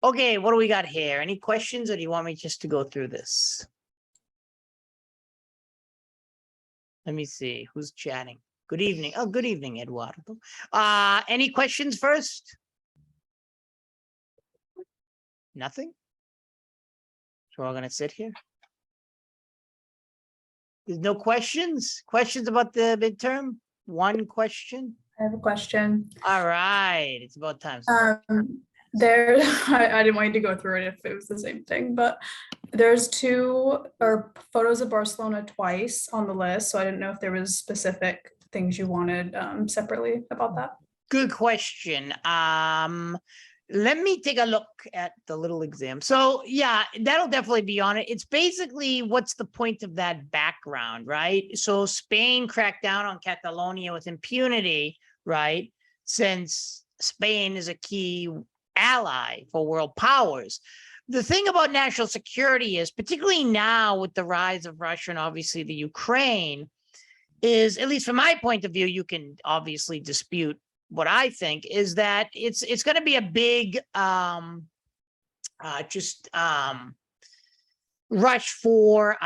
Okay, what do we got here? Any questions, or do you want me just to go through this? Let me see who's chatting. Good evening. Oh, good evening, Eduardo. Any questions first? Nothing? So we're all gonna sit here. There's no questions? Questions about the midterm? One question? I have a question. All right, it's about time. There, I didn't want you to go through it if it was the same thing, but there's photos of Barcelona twice on the list. So I didn't know if there was specific things you wanted separately about that. Good question. Let me take a look at the little exam. So yeah, that'll definitely be on it. It's basically what's the point of that background, right? So Spain cracked down on Catalonia with impunity, right? Since Spain is a key ally for world powers. The thing about national security is, particularly now with the rise of Russia and obviously the Ukraine, is, at least from my point of view, you can obviously dispute what I think, is that it's going to be a big rush for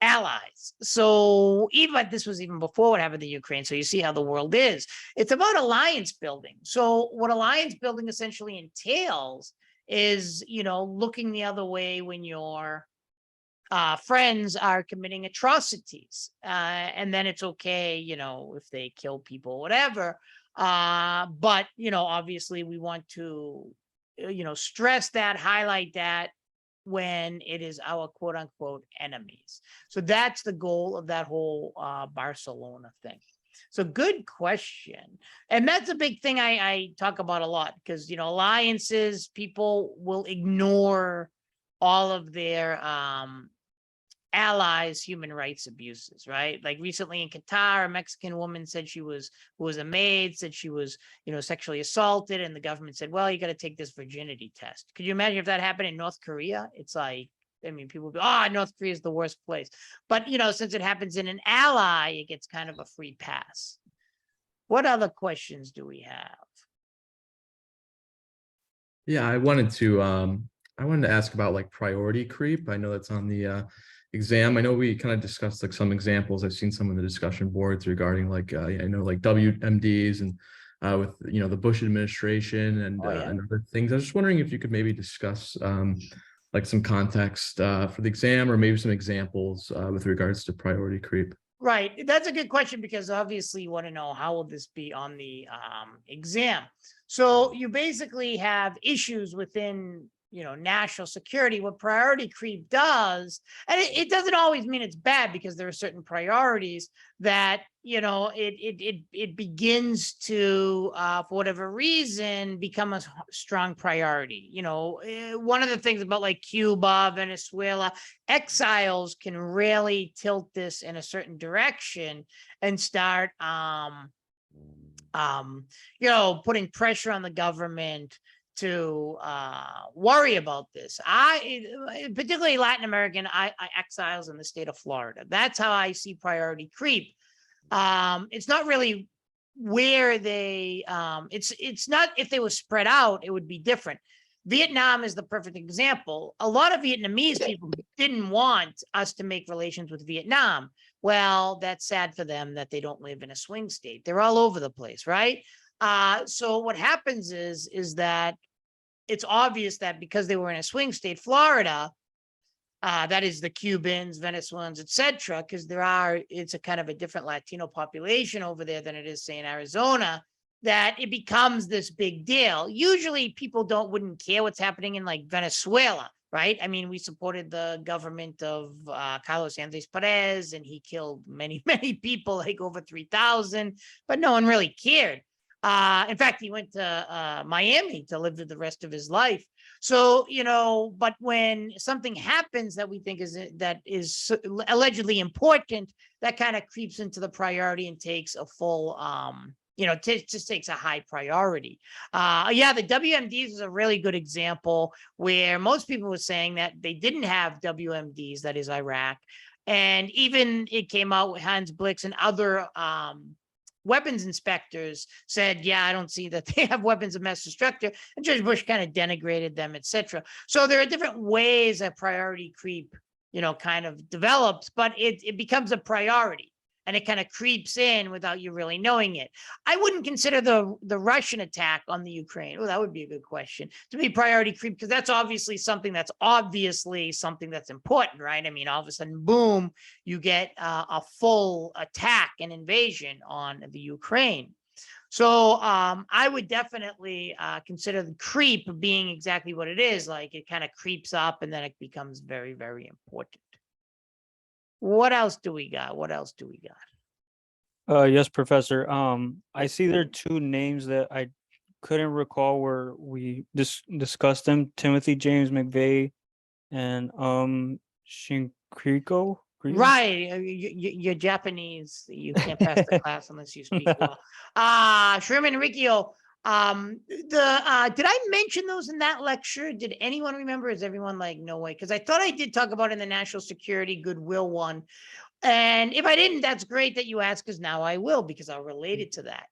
allies. So even this was even before what happened in the Ukraine. So you see how the world is. It's about alliance building. So what alliance building essentially entails is, looking the other way when your friends are committing atrocities, and then it's okay, if they kill people, whatever. But, obviously we want to, stress that, highlight that when it is our quote unquote enemies. So that's the goal of that whole Barcelona thing. So good question. And that's a big thing I talk about a lot, because, alliances, people will ignore all of their allies' human rights abuses, right? Like recently in Qatar, a Mexican woman said who was a maid, said she was, sexually assaulted, and the government said, well, you got to take this virginity test. Could you imagine if that happened in North Korea? It's like, people would be, North Korea is the worst place. But, since it happens in an ally, it gets kind of a free pass. What other questions do we have? Yeah, I wanted to ask about like priority creep. I know that's on the exam. I know we kind of discussed like some examples. I've seen some of the discussion boards regarding like I know like WMDs and with the Bush administration and other things. I was just wondering if you could maybe discuss like some context for the exam, or maybe some examples with regards to priority creep. Right. That's a good question, because obviously you want to know how will this be on the exam. So you basically have issues within, national security. What priority creep does, and it doesn't always mean it's bad, because there are certain priorities that, it begins to, for whatever reason, become a strong priority. One of the things about like Cuba, Venezuela, exiles can really tilt this in a certain direction and start, putting pressure on the government to worry about this. Particularly Latin American exiles in the state of Florida. That's how I see priority creep. It's not really where they, it's not, if they were spread out, it would be different. Vietnam is the perfect example. A lot of Vietnamese people didn't want us to make relations with Vietnam. Well, that's sad for them that they don't live in a swing state. They're all over the place, right? So what happens is that it's obvious that because they were in a swing state, Florida, that is the Cubans, Venezuelans, etc., because it's a kind of a different Latino population over there than it is, say, in Arizona, that it becomes this big deal. Usually people wouldn't care what's happening in like Venezuela, right? I mean, we supported the government of Carlos Andrés Perez, and he killed many, many people, like over 3,000, but no one really cared. In fact, he went to Miami to live the rest of his life. So, but when something happens that we think is allegedly important, that kind of creeps into the priority and takes a full, just takes a high priority. The WMDs is a really good example, where most people were saying that they didn't have WMDs, that is Iraq. And even it came out with Hans Blix and other weapons inspectors said, yeah, I don't see that they have weapons of mass destruction. And Judge Bush kind of denigrated them, etc. So there are different ways that priority creep, kind of develops, but it becomes a priority. And it kind of creeps in without you really knowing it. I wouldn't consider the Russian attack on the Ukraine. Oh, that would be a good question to be priority creep, because that's obviously something that's important, right? I mean, all of a sudden, boom, you get a full attack and invasion on the Ukraine. So I would definitely consider the creep being exactly what it is. Like it kind of creeps up and then it becomes very, very important. What else do we got? Yes, Professor. I see there are two names that I couldn't recall where we discussed them: Timothy James McVeigh and Shinkriko. Right, you're Japanese. You can't pass the class unless you speak well. Sherman Riccio. Did I mention those in that lecture? Did anyone remember? Is everyone like, no way? Because I thought I did talk about it in the national security goodwill one. And if I didn't, that's great that you asked, because now I will, because I'll relate it to that.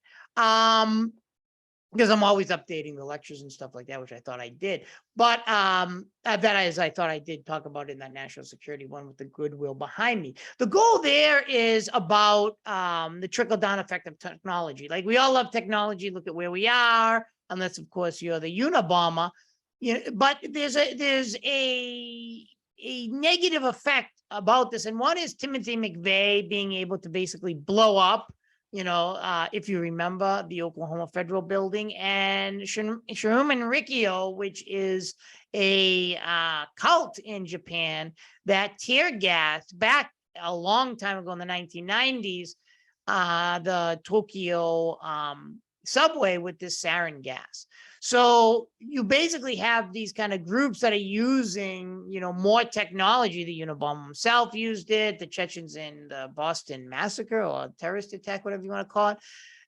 Because I'm always updating the lectures and stuff like that, which I thought I did. But that is, I thought I did talk about it in that national security one with the goodwill behind me. The goal there is about the trickle-down effect of technology. Like we all love technology. Look at where we are, unless of course you're the Unabomber. But there's a negative effect about this, and one is Timothy McVeigh being able to basically blow up, if you remember the Oklahoma Federal Building, and Sherman Riccio, which is a cult in Japan that tear gassed back a long time ago in the 1990s, the Tokyo subway with this sarin gas. So you basically have these kind of groups that are using, more technology. The Unabomber himself used it, the Chechens in the Boston massacre or terrorist attack, whatever you want to call it.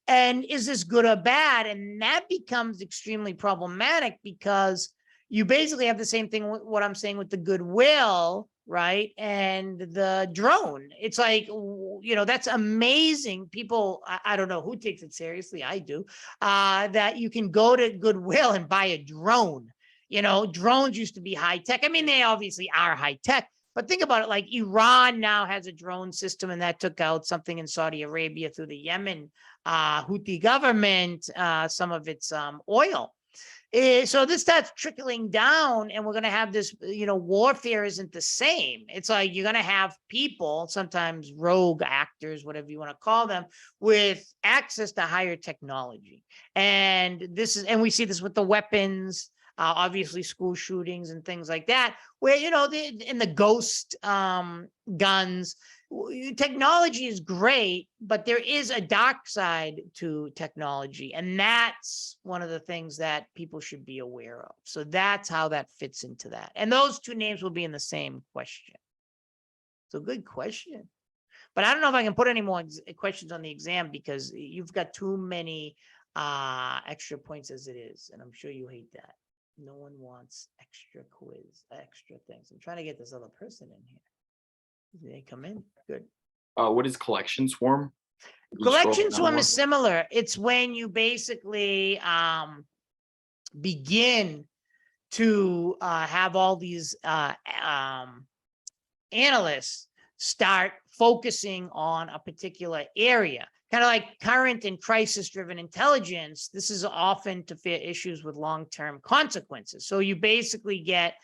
And is this good or bad? And that becomes extremely problematic, because you basically have the same thing with what I'm saying with the goodwill, right? And the drone. It's like, that's amazing. People, I don't know who takes it seriously. I do. That you can go to Goodwill and buy a drone. Drones used to be high tech. I mean, they obviously are high tech, but think about it. Like Iran now has a drone system, and that took out something in Saudi Arabia through the Yemen Houthi government, some of its oil. So this starts trickling down, and we're going to have this, warfare isn't the same. It's like you're going to have people, sometimes rogue actors, whatever you want to call them, with access to higher technology. And we see this with the weapons, obviously school shootings and things like that, where, in the ghost guns, technology is great, but there is a dark side to technology. And that's one of the things that people should be aware of. So that's how that fits into that. And those two names will be in the same question. So good question. But I don't know if I can put any more questions on the exam, because you've got too many extra points as it is. And I'm sure you hate that. No one wants extra things. I'm trying to get this other person in here. They come in. Good. What is collection swarm? Collection swarm is similar. It's when you basically begin to have all these analysts start focusing on a particular area. Kind of like current and crisis-driven intelligence. This is often to fear issues with long-term consequences. So you basically get,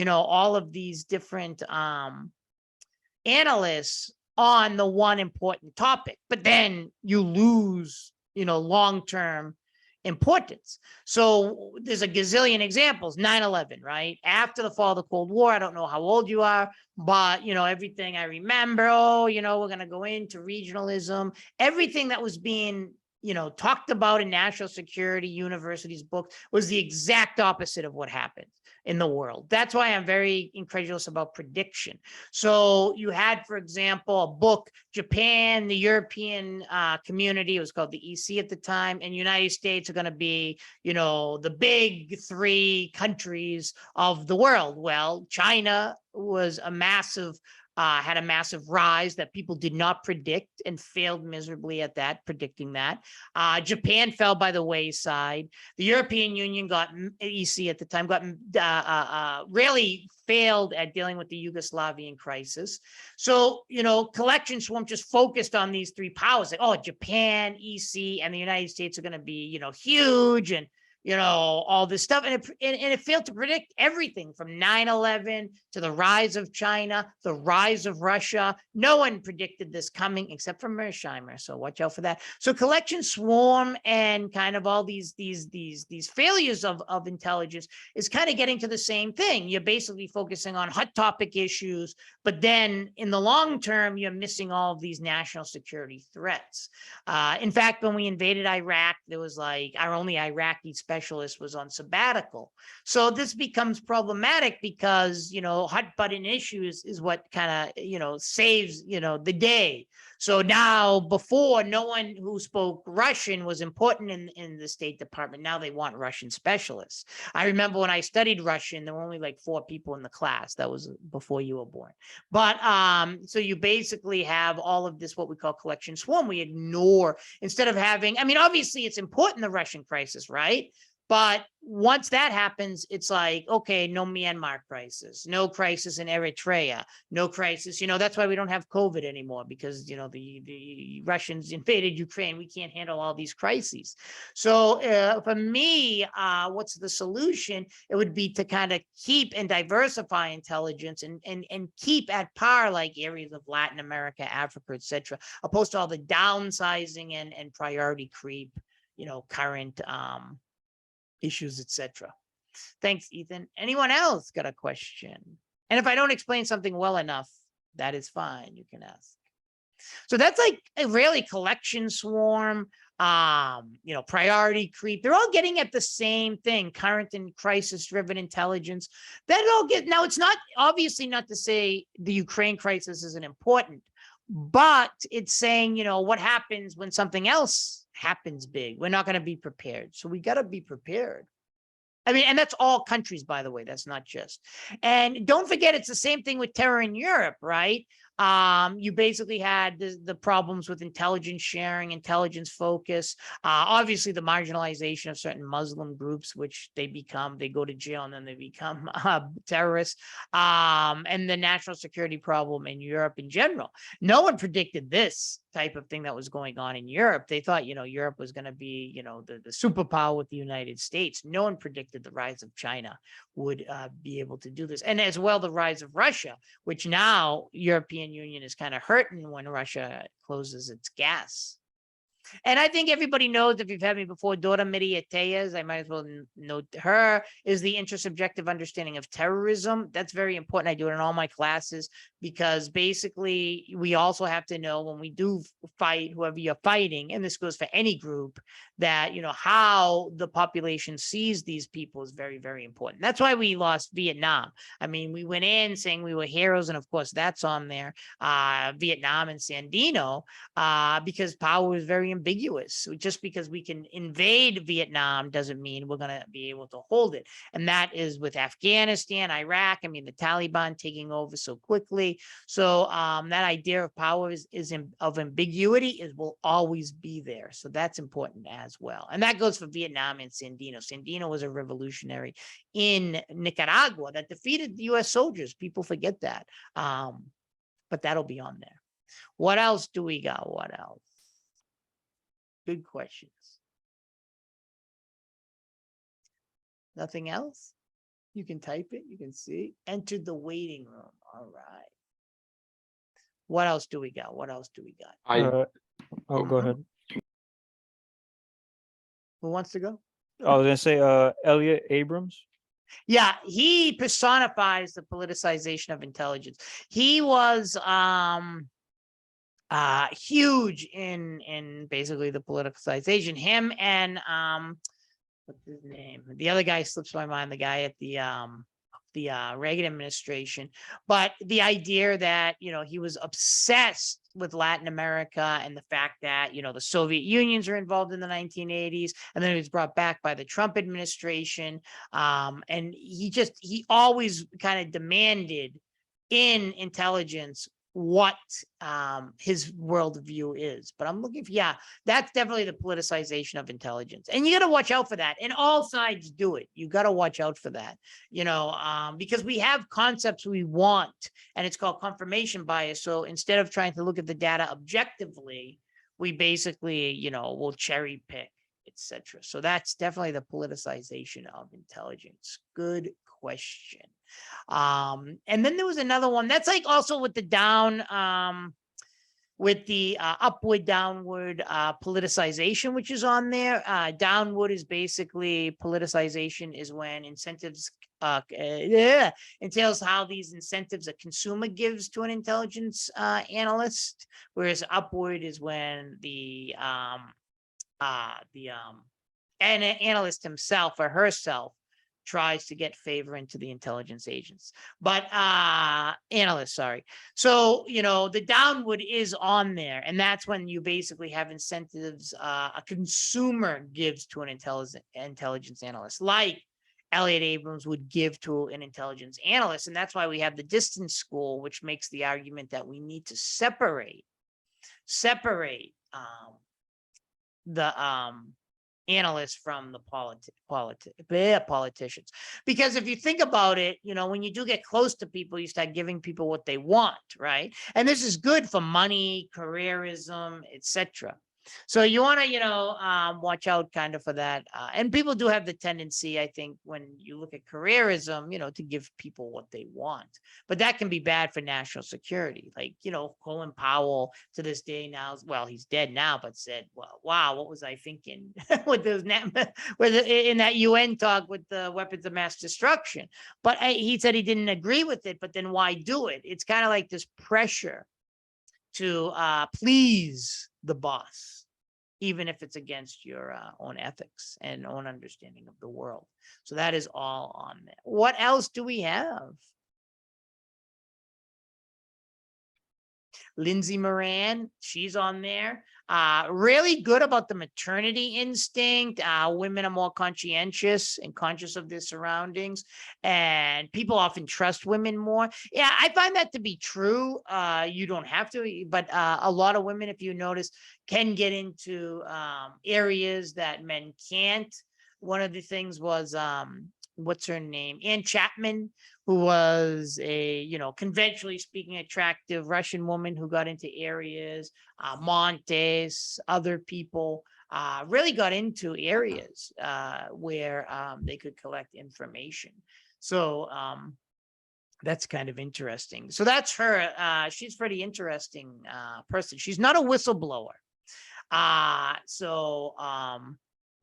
all of these different analysts on the one important topic, but then you lose, long-term importance. So there's a gazillion examples. 9/11, right? After the fall of the Cold War, I don't know how old you are, but, everything I remember, we're going to go into regionalism, everything that was being, talked about in national security universities' books was the exact opposite of what happened in the world. That's why I'm very incredulous about prediction. So you had, for example, a book, Japan, the European community, it was called the EC at the time, and United States are going to be, the big three countries of the world. Well, China was a massive had a massive rise that people did not predict and failed miserably at that, predicting that. Japan fell by the wayside. The European Union got EC at the time, got really failed at dealing with the Yugoslavian crisis. So, collection swarm just focused on these three powers. Like, oh, Japan, EC, and the United States are going to be, huge, and all this stuff. And it failed to predict everything from 9/11 to the rise of China, the rise of Russia. No one predicted this coming except for Mearsheimer. So watch out for that. So collection swarm and kind of all these failures of intelligence is kind of getting to the same thing. You're basically focusing on hot topic issues, but then in the long term, you're missing all of these national security threats. In fact, when we invaded Iraq, there was like our only Iraqi specialist was on sabbatical. So this becomes problematic because, hot button issues is what kind of, saves, the day. So now, before, no one who spoke Russian was important in the State Department. Now they want Russian specialists. I remember when I studied Russian, there were only like 4 people in the class. That was before you were born. But so you basically have all of this, what we call collection swarm. We ignore, instead of having, obviously it's important, the Russian crisis, right? But once that happens, it's like, okay, no Myanmar crisis, no crisis in Eritrea, no crisis. That's why we don't have COVID anymore, because, the Russians invaded Ukraine. We can't handle all these crises. So for me, what's the solution? It would be to kind of keep and diversify intelligence and keep at par like areas of Latin America, Africa, etc., opposed to all the downsizing and priority creep, current issues, etc. Thanks, Ethan. Anyone else got a question? And if I don't explain something well enough, that is fine. You can ask. So that's like a really collection swarm, priority creep. They're all getting at the same thing, current and crisis-driven intelligence. That all get, now it's not, obviously not to say the Ukraine crisis isn't important, but it's saying, what happens when something else happens big? We're not going to be prepared. So we got to be prepared. And that's all countries, by the way. That's not just. And don't forget, it's the same thing with terror in Europe, right? You basically had the problems with intelligence sharing, intelligence focus, obviously the marginalization of certain Muslim groups, which they go to jail and then they become terrorists, and the national security problem in Europe in general. No one predicted this type of thing that was going on in Europe. They thought, Europe was going to be, the superpower with the United States. No one predicted the rise of China would be able to do this. And as well, the rise of Russia, which now European Union is kind of hurting when Russia closes its gas. And I think everybody knows, if you've had me before, Dora Miriateas, I might as well note her, is the intersubjective understanding of terrorism. That's very important. I do it in all my classes, because basically we also have to know, when we do fight, whoever you're fighting, and this goes for any group, that, how the population sees these people is very, very important. That's why we lost Vietnam. We went in saying we were heroes, and of course that's on there, Vietnam and Sandino, because power was very ambiguous. So just because we can invade Vietnam doesn't mean we're going to be able to hold it. And that is with Afghanistan, Iraq, the Taliban taking over so quickly. So that idea of power of ambiguity will always be there. So that's important as well. And that goes for Vietnam and Sandino. Sandino was a revolutionary in Nicaragua that defeated the US soldiers. People forget that. But that'll be on there. What else do we got? What else? Good questions. Nothing else? You can type it. You can see. Entered the waiting room. All right. What else do we got? What else do we got? Go ahead. Who wants to go? I was gonna say Elliot Abrams. Yeah, he personifies the politicization of intelligence. He was huge in basically the politicization. Him and what's his name? The other guy slips my mind. The guy at the Reagan administration. But the idea that he was obsessed with Latin America and the fact that the Soviet Unions are involved in the 1980s, and then he was brought back by the Trump administration. And he always kind of demanded in intelligence what his worldview is. But I'm looking for, yeah, that's definitely the politicization of intelligence. And you got to watch out for that. And all sides do it. You got to watch out for that, because we have concepts we want, and it's called confirmation bias. So instead of trying to look at the data objectively, we basically, will cherry pick, etc. So that's definitely the politicization of intelligence. Good question. And then there was another one that's like also with the upward downward politicization, which is on there. Downward is basically politicization is when incentives entails how these incentives a consumer gives to an intelligence analyst, whereas upward is when the analyst himself or herself tries to get favor into the intelligence agents, but analysts, sorry. So, the downward is on there, and that's when you basically have incentives a consumer gives to an intelligence analyst, like Elliot Abrams would give to an intelligence analyst. And that's why we have the distance school, which makes the argument that we need to separate the analysts from the politicians. Because if you think about it, when you do get close to people, you start giving people what they want, right? And this is good for money, careerism, etc. So you want to, watch out kind of for that. And people do have the tendency, I think, when you look at careerism, to give people what they want. But that can be bad for national security. Like, Colin Powell to this day now, well, he's dead now, but said, well, wow, what was I thinking with those in that UN talk with the weapons of mass destruction? But he said he didn't agree with it, but then why do it? It's kind of like this pressure to please the boss, even if it's against your own ethics and own understanding of the world. So that is all on there. What else do we have? Lindsay Moran, she's on there. Really good about the maternity instinct. Women are more conscientious and conscious of their surroundings, and people often trust women more. Yeah, I find that to be true. You don't have to, but a lot of women, if you notice, can get into areas that men can't. One of the things was what's her name? Ann Chapman, who was a, conventionally speaking, attractive Russian woman who got into areas, Montes, other people, really got into areas where they could collect information. So that's kind of interesting. So that's her. She's a pretty interesting person. She's not a whistleblower.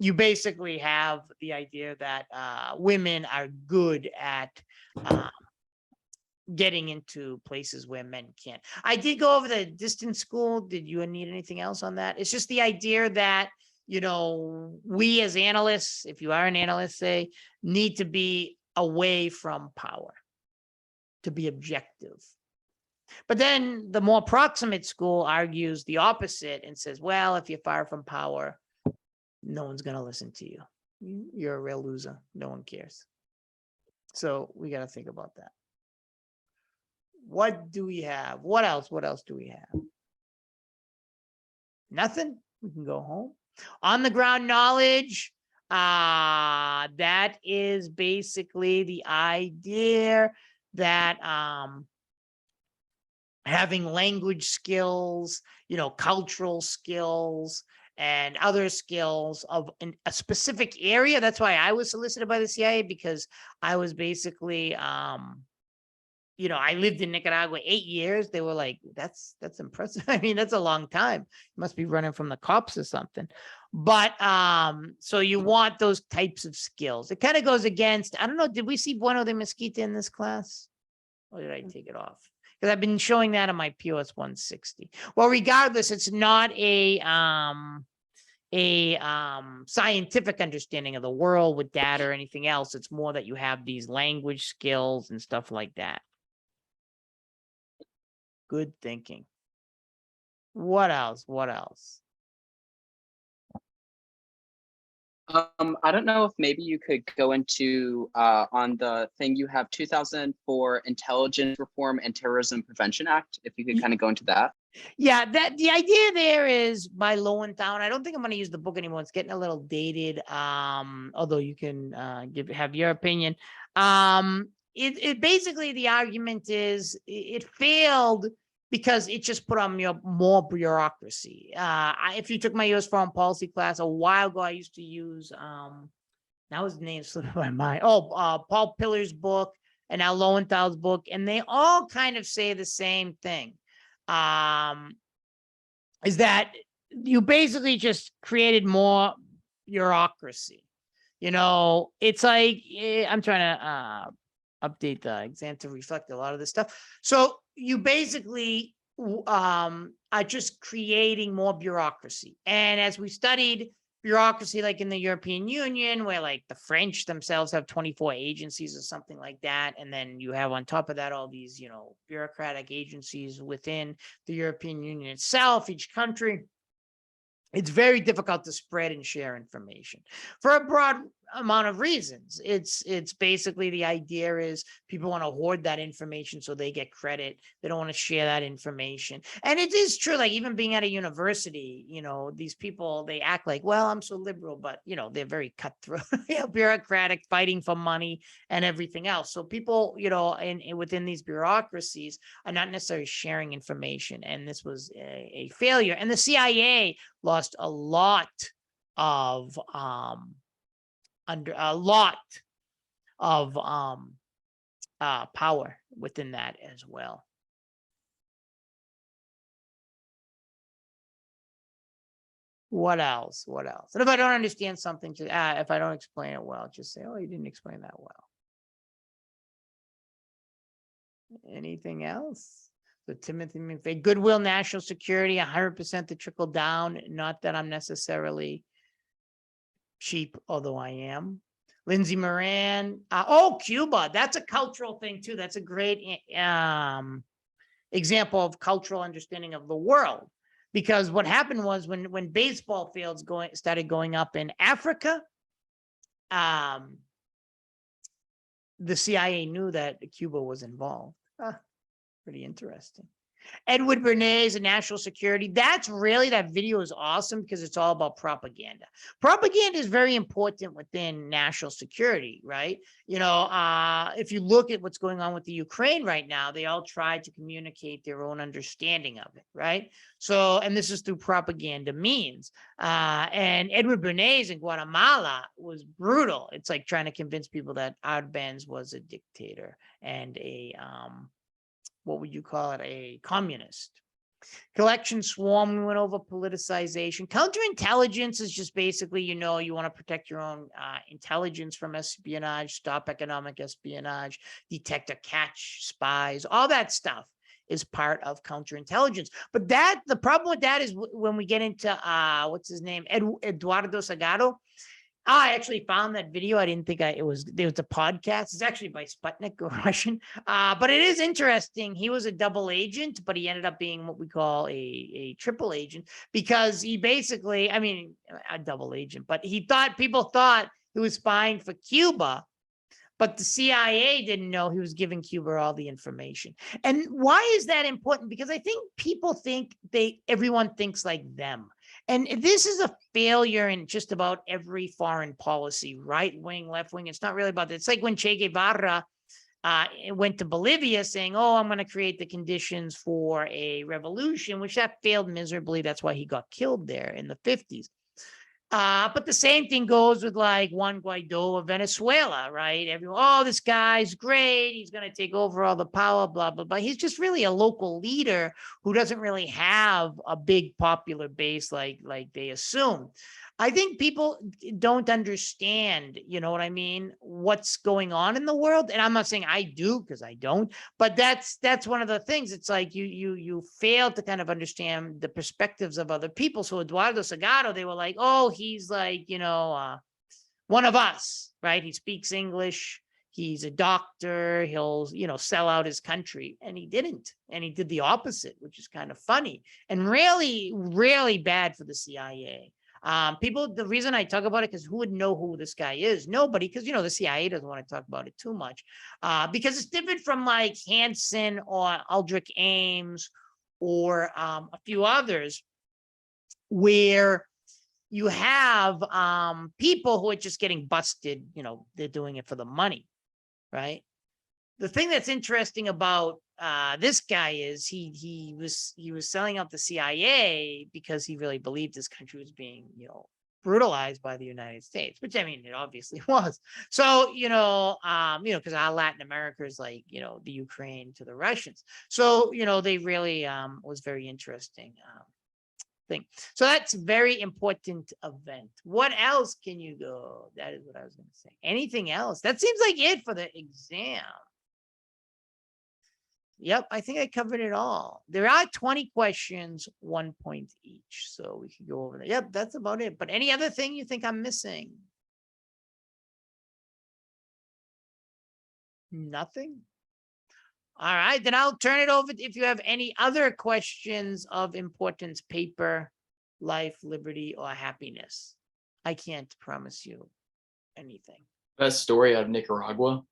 You basically have the idea that women are good at getting into places where men can't. I did go over the distance school. Did you need anything else on that? It's just the idea that, we as analysts, if you are an analyst, say, need to be away from power to be objective. But then the more proximate school argues the opposite and says, well, if you're far from power, no one's going to listen to you. You're a real loser. No one cares. So we got to think about that. What do we have? What else do we have? Nothing. We can go home. On the ground knowledge. That is basically the idea that having language skills, cultural skills, and other skills of a specific area. That's why I was solicited by the CIA, because I was basically, I lived in Nicaragua 8 years. They were like, that's impressive. I mean, that's a long time. You must be running from the cops or something. But so you want those types of skills. It kind of goes against, I don't know, did we see Bueno de Mesquita in this class? Or did I take it off? Because I've been showing that on my POS 160. Well, regardless, it's not a scientific understanding of the world with data or anything else. It's more that you have these language skills and stuff like that. Good thinking. What else? I don't know if maybe you could go into on the thing you have 2004 Intelligence Reform and Terrorism Prevention Act, if you could kind of go into that. Yeah, that the idea there is by Lowenthal. I don't think I'm going to use the book anymore. It's getting a little dated. Although you can have your opinion. It basically, the argument is it failed because it just put on more bureaucracy. If you took my U.S. foreign policy class a while ago, I used to use now his name slipped my mind. Paul Pillar's book and now Lowenthal's book, and they all kind of say the same thing. Is that you basically just created more bureaucracy. It's like, I'm trying to update the exam to reflect a lot of this stuff. So you basically are just creating more bureaucracy. And as we studied bureaucracy, like in the European Union, where like the French themselves have 24 agencies or something like that. And then you have on top of that, all these, bureaucratic agencies within the European Union itself, each country. It's very difficult to spread and share information for a broad amount of reasons. It's basically the idea is people want to hoard that information so they get credit. They don't want to share that information. And it is true, like even being at a university, these people, they act like, well, I'm so liberal, but they're very cutthroat, bureaucratic, fighting for money and everything else. So people, within these bureaucracies are not necessarily sharing information. And this was a failure. And the CIA lost a lot of power within that as well. What else? And if I don't understand something, if I don't explain it well, just say, oh, you didn't explain that well. Anything else? So Timothy McVeigh, goodwill, national security, 100% to trickle down. Not that I'm necessarily cheap, although I am. Lindsay Moran. Cuba. That's a cultural thing too. That's a great example of cultural understanding of the world. Because what happened was when baseball fields started going up in Africa, the CIA knew that Cuba was involved. Pretty interesting. Edward Bernays and national security. That video is awesome because it's all about propaganda. Propaganda is very important within national security, right? If you look at what's going on with the Ukraine right now, they all try to communicate their own understanding of it, right? So, and this is through propaganda means. And Edward Bernays in Guatemala was brutal. It's like trying to convince people that Arbenz was a dictator and a what would you call it? A communist. Collection swarm, we went over politicization. Counterintelligence is just basically, you want to protect your own intelligence from espionage, stop economic espionage, detect or catch spies, all that stuff is part of counterintelligence. But the problem with that is when we get into, what's his name? Eduardo Sagado. I actually found that video. I didn't think there was a podcast. It's actually by Sputnik, or Russian. But it is interesting. He was a double agent, but he ended up being what we call a triple agent because he basically, a double agent, but people thought he was spying for Cuba, but the CIA didn't know he was giving Cuba all the information. And why is that important? Because I think people think everyone thinks like them. And this is a failure in just about every foreign policy, right wing, left wing. It's not really about that. It's like when Che Guevara went to Bolivia saying, oh, I'm going to create the conditions for a revolution, which that failed miserably. That's why he got killed there in the 50s. But the same thing goes with like Juan Guaido of Venezuela, right? Everyone, oh, this guy's great. He's going to take over all the power, blah, blah, blah. He's just really a local leader who doesn't really have a big popular base like they assume. I think people don't understand, what's going on in the world. And I'm not saying I do because I don't, but that's one of the things. It's like you fail to kind of understand the perspectives of other people. So Eduardo Sagado, they were like, oh, he's like, one of us, right? He speaks English. He's a doctor. He'll, sell out his country. And he didn't. And he did the opposite, which is kind of funny and really, really bad for the CIA. People, the reason I talk about it, because who would know who this guy is? Nobody, because the CIA doesn't want to talk about it too much. Because it's different from like Hansen or Aldrich Ames or a few others, where you have people who are just getting busted, they're doing it for the money, right? The thing that's interesting about this guy is he was selling out the CIA because he really believed this country was being, brutalized by the United States, which I mean, it obviously was. So, because our Latin America is like, the Ukraine to the Russians. So, they really was very interesting. Thing. So that's very important event. What else can you go? That is what I was going to say. Anything else? That seems like it for the exam. Yep, I think I covered it all. There are 20 questions, 1 point each. So we can go over that. Yep, that's about it. But any other thing you think I'm missing? Nothing? All right, then I'll turn it over if you have any other questions of importance: paper, life, liberty, or happiness. I can't promise you anything. Best story out of Nicaragua.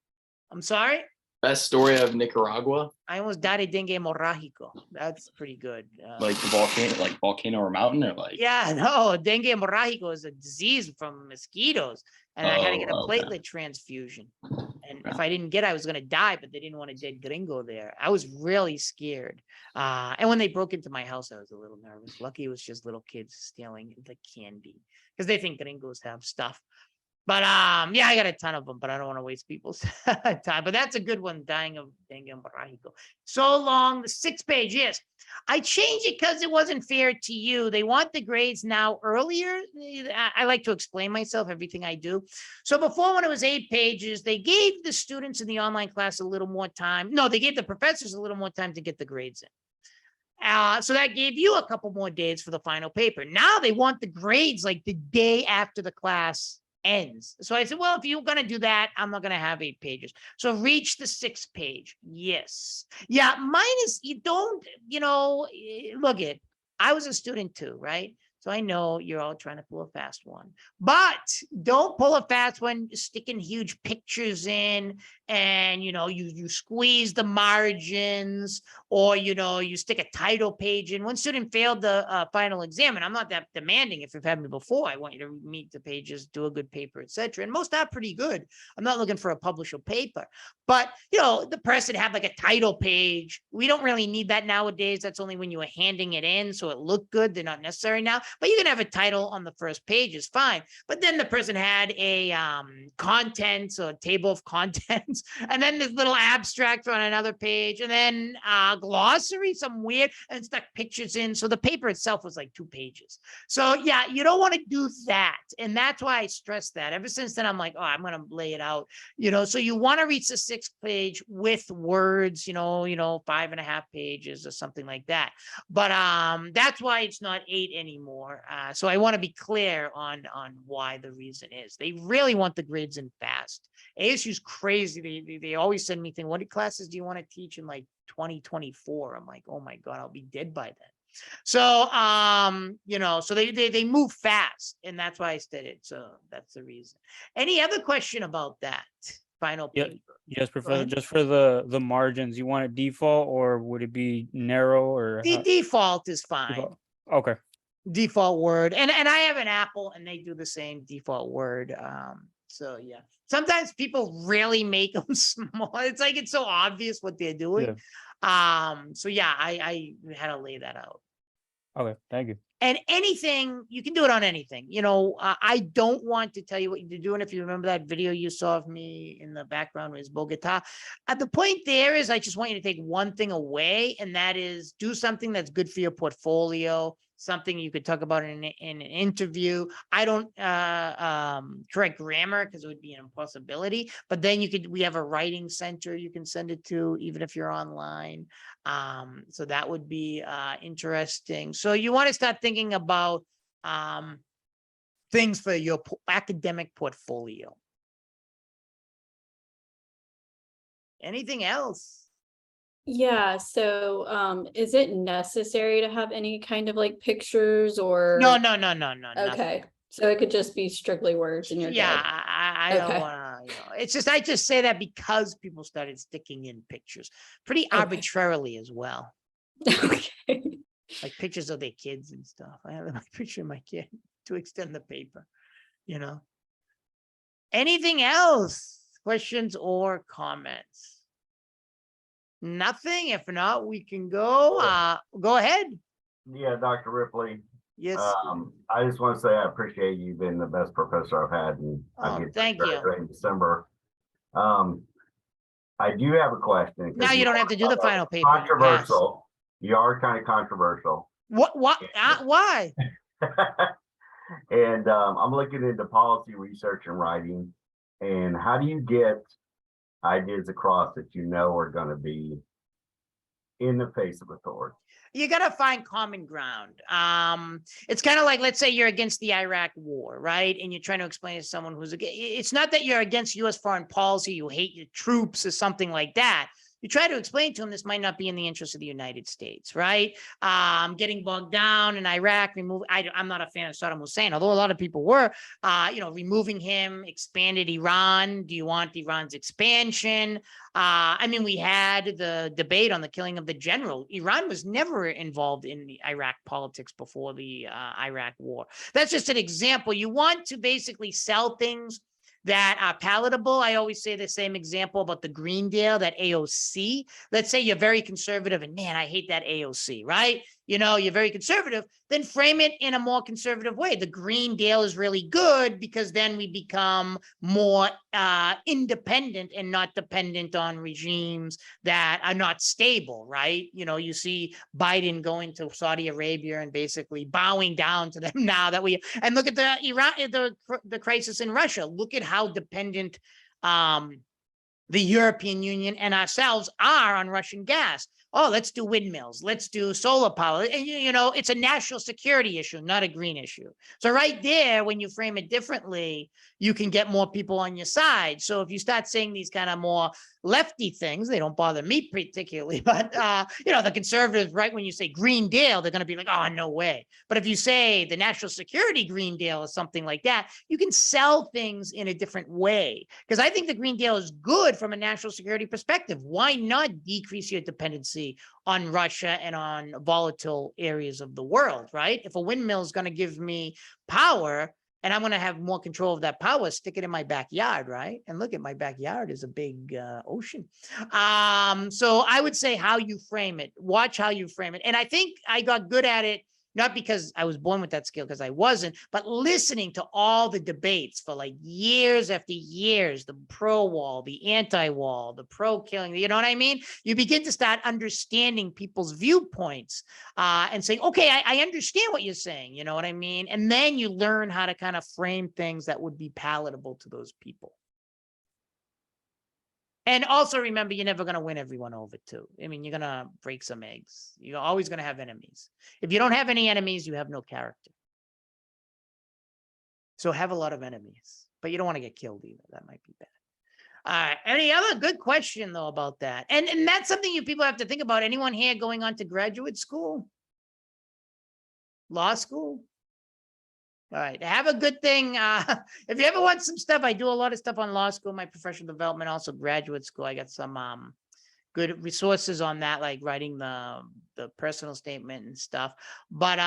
I'm sorry? Best story out of Nicaragua. I almost died of dengue hemorrágico. That's pretty good. Like the volcano or mountain, or like. Yeah, no, dengue hemorrágico is a disease from mosquitoes. And I had to get a okay. platelet transfusion. And if I didn't get it, I was going to die, but they didn't want a dead gringo there. I was really scared. And when they broke into my house, I was a little nervous. Lucky it was just little kids stealing the candy because they think gringos have stuff. But yeah, I got a ton of them, but I don't want to waste people's time. But that's a good one, dying of dengue hemorrágico. So long, the 6th page, yes. I changed it because it wasn't fair to you. They want the grades now earlier. I like to explain myself, everything I do. So before, when it was 8 pages, they gave the students in the online class a little more time. No, they gave the professors a little more time to get the grades in. So that gave you a couple more days for the final paper. Now they want the grades like the day after the class ends. So I said, well, if you're going to do that, I'm not going to have 8 pages. So reach the 6th page. Yes. Yeah. Mine is, you don't, look it. I was a student too, right? So I know you're all trying to pull a fast one, but don't pull a fast one sticking huge pictures in and, you squeeze the margins or, you stick a title page in. One student failed the final exam, and I'm not that demanding. If you've had me before, I want you to meet the pages, do a good paper, etc. And most are pretty good. I'm not looking for a published paper, but, the person had like a title page. We don't really need that nowadays. That's only when you were handing it in. So it looked good. They're not necessary now. But you can have a title on the first page, is fine. But then the person had a contents or table of contents, and then this little abstract on another page, and then glossary, some weird, and stuck pictures in. So the paper itself was like 2 pages. So yeah, you don't want to do that. And that's why I stress that. Ever since then, I'm like, oh, I'm going to lay it out, so you want to reach the 6th page with words, 5.5 pages or something like that. But that's why it's not 8 anymore. So I want to be clear on why the reason is. They really want the grades in fast. ASU's crazy. They always send me things. What classes do you want to teach in like 2024? I'm like, oh my God, I'll be dead by then. So so they move fast, and that's why I said it. So that's the reason. Any other question about that final Yeah. paper? Yes, Professor. Just for the margins, you want it default or would it be narrow or The default is fine. default? Okay. Default word, and I have an Apple, and they do the same default word. So yeah, sometimes people really make them small. It's like it's so obvious what they're doing. So yeah, I had to lay that out. Okay, thank you. And anything, you can do it on anything. I don't want to tell you what you're doing. If you remember that video you saw of me in the background was Bogota. The point there is I just want you to take one thing away, and that is do something that's good for your portfolio, something you could talk about in an interview. I don't correct grammar because it would be an impossibility, but then we have a writing center you can send it to, even if you're online. So that would be interesting. So you want to start thinking about things for your academic portfolio. Anything else? Yeah, so is it necessary to have any kind of like pictures or? No, nothing. Okay, so it could just be strictly words and you're Yeah, good. I don't Okay. wanna, it's just, I just say that because people started sticking in pictures pretty Okay. arbitrarily as well. Okay. Like pictures of their kids and stuff. I have a picture of my kid to extend the paper, you know. Anything else? Questions or comments? Nothing? If not, we can go. Go ahead. Yeah, Dr. Ripley. Yes. I just want to say I appreciate you being the best professor I've had, and I Oh, get to thank you. graduate in December. I do have a question. Now you don't have to do the final paper. Controversial. You are kind of controversial. What? Why? And I'm looking into policy research and writing. And how do you get ideas across that you know are going to be in the face of authority? You got to find common ground. It's kind of like, let's say you're against the Iraq war, right? And you're trying to explain to someone who's against, it's not that you're against U.S. foreign policy, you hate your troops or something like that. You try to explain to them this might not be in the interest of the United States, right? Getting bogged down in Iraq, I'm not a fan of Saddam Hussein, although a lot of people were, removing him, expanded Iran. Do you want Iran's expansion? I mean, we had the debate on the killing of the general. Iran was never involved in the Iraq politics before the Iraq war. That's just an example. You want to basically sell things that are palatable. I always say the same example about the Green Deal, that AOC. Let's say you're very conservative and man, I hate that AOC, right? You're very conservative, then frame it in a more conservative way. The Green Deal is really good because then we become more independent and not dependent on regimes that are not stable, right? You see Biden going to Saudi Arabia and basically bowing down to them now that and look at the crisis in Russia. Look at how dependent the European Union and ourselves are on Russian gas. Oh, let's do windmills. Let's do solar power. And, it's a national security issue, not a green issue. So right there, when you frame it differently, you can get more people on your side. So if you start saying these kind of more lefty things, they don't bother me particularly, but, the conservatives, right, when you say Green Deal, they're going to be like, oh, no way. But if you say the national security Green Deal or something like that, you can sell things in a different way. Because I think the Green Deal is good from a national security perspective. Why not decrease your dependency on Russia and on volatile areas of the world, right? If a windmill is going to give me power and I'm going to have more control of that power, stick it in my backyard, right? And look at my backyard is a big ocean. So I would say how you frame it, watch how you frame it. And I think I got good at it, not because I was born with that skill, because I wasn't, but listening to all the debates for like years after years, the pro-wall, the anti-wall, the pro-killing, you know what I mean? You begin to start understanding people's viewpoints and saying, okay, I understand what you're saying, you know what I mean? And then you learn how to kind of frame things that would be palatable to those people. And also remember, you're never going to win everyone over too. I mean, you're going to break some eggs. You're always going to have enemies. If you don't have any enemies, you have no character. So have a lot of enemies, but you don't want to get killed either. That might be bad. All right. Any other good question though about that? And that's something you people have to think about. Anyone here going on to graduate school? Law school? All right. Have a good thing. If you ever want some stuff, I do a lot of stuff on law school, my professional development, also graduate school. I got some good resources on that, like writing the personal statement and stuff. But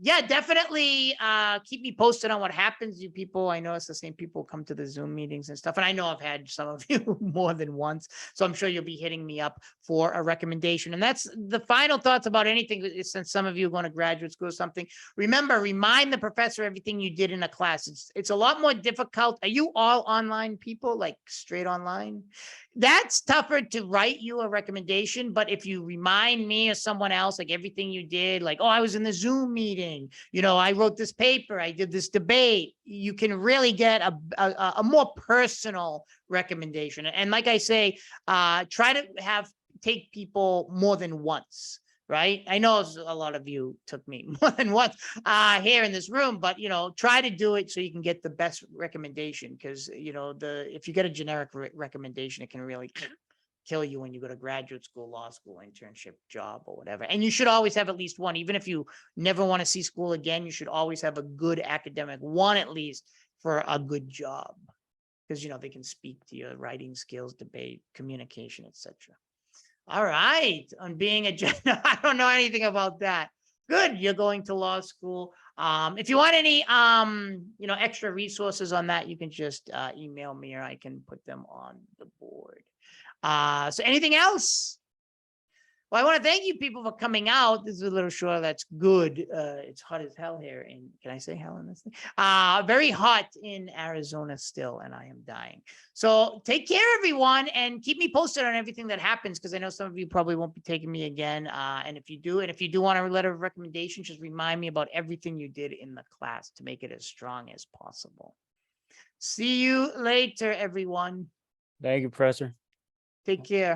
yeah, definitely keep me posted on what happens. You people, I know it's the same people come to the Zoom meetings and stuff. And I know I've had some of you more than once. So I'm sure you'll be hitting me up for a recommendation. And that's the final thoughts about anything, since some of you are going to graduate school or something. Remember, remind the professor everything you did in a class. It's a lot more difficult. Are you all online people, like straight online? That's tougher to write you a recommendation. But if you remind me or someone else, like everything you did, like, oh, I was in the Zoom meeting, I wrote this paper, I did this debate, you can really get a more personal recommendation. And like I say, try to take people more than once. Right. I know a lot of you took me more than once here in this room, but, try to do it so you can get the best recommendation. Because, if you get a generic recommendation, it can really kill you when you go to graduate school, law school, internship, job, or whatever. And you should always have at least one. Even if you never want to see school again, you should always have a good academic, one at least, for a good job. Because, you know, they can speak to your writing skills, debate, communication, etc. All right. On being a I don't know anything about that. Good. You're going to law school. If you want any, you know, extra resources on that, you can just email me or I can put them on the board. So anything else? Well, I want to thank you people for coming out. This is a little short. That's good. It's hot as hell here. And can I say hell in this thing? Very hot in Arizona still, and I am dying. So take care, everyone, and keep me posted on everything that happens, because I know some of you probably won't be taking me again. And if you do want a letter of recommendation, just remind me about everything you did in the class to make it as strong as possible. See you later, everyone. Thank you, Professor. Take care.